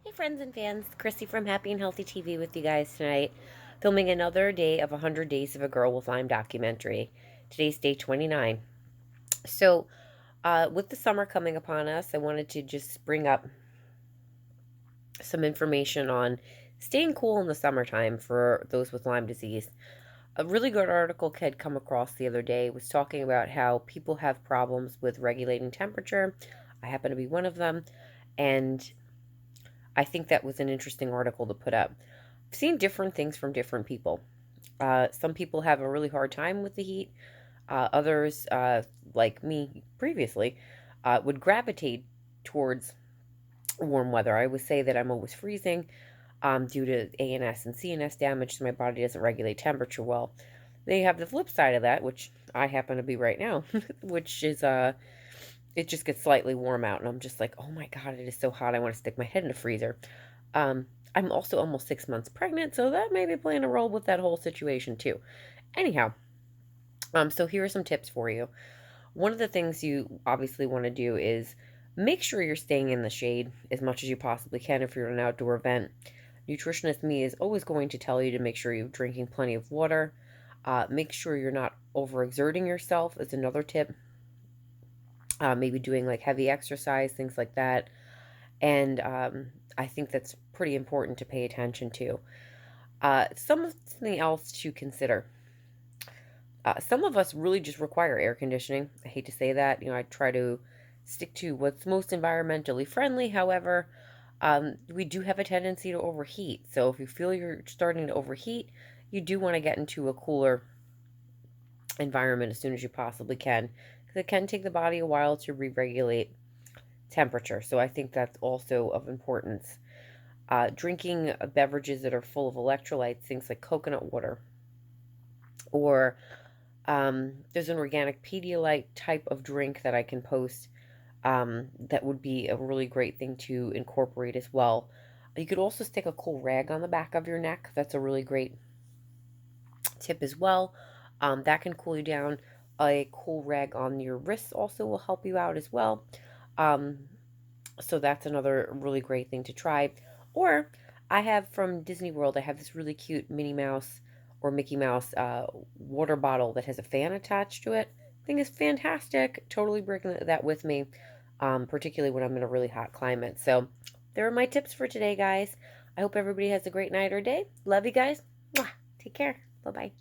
Hey friends and fans, Christy from Happy and Healthy TV with you guys tonight, filming another day of 100 Days of a Girl with Lyme documentary. Today's day 29. So, with the summer coming upon us, I wanted to just bring up some information on staying cool in the summertime for those with Lyme disease. A really good article I'd come across the other day was talking about how people have problems with regulating temperature. I happen to be one of them, and I think that was an interesting article to put up. I've seen different things from different people. Some people have a really hard time with the heat. Others, like me previously, would gravitate towards warm weather. I would say that I'm always freezing due to ANS and CNS damage, so my body doesn't regulate temperature well. They have the flip side of that, which I happen to be right now, which is it just gets slightly warm out, and I'm just like, oh my god, it is so hot. I want to stick my head in the freezer. I'm also almost 6 months pregnant, so that may be playing a role with that whole situation too. Anyhow, so here are some tips for you. One of the things you obviously want to do is make sure you're staying in the shade as much as you possibly can if you're in an outdoor event. Nutritionist me is always going to tell you to make sure you're drinking plenty of water. Make sure you're not overexerting yourself is another tip. Maybe doing like heavy exercise, things like that. And I think that's pretty important to pay attention to. Something else to consider. Some of us really just require air conditioning. I hate to say that. I try to stick to what's most environmentally friendly. However, we do have a tendency to overheat. So if you feel you're starting to overheat, you do want to get into a cooler environment as soon as you possibly can, because it can take the body a while to re-regulate temperature. So I think that's also of importance. Drinking beverages that are full of electrolytes, things like coconut water, or there's an organic Pedialyte type of drink that I can post that would be a really great thing to incorporate as well. You could also stick a cool rag on the back of your neck. That's a really great tip as well. That can cool you down. A cool rag on your wrists also will help you out as well. Um, so that's another really great thing to try. Or I have from Disney World, I have this really cute Minnie Mouse or Mickey Mouse water bottle that has a fan attached to it. I think it's fantastic. Totally bringing that with me, particularly when I'm in a really hot climate. So there are my tips for today, guys. I hope everybody has a great night or day. Love you guys. Mwah. Take care. Bye bye.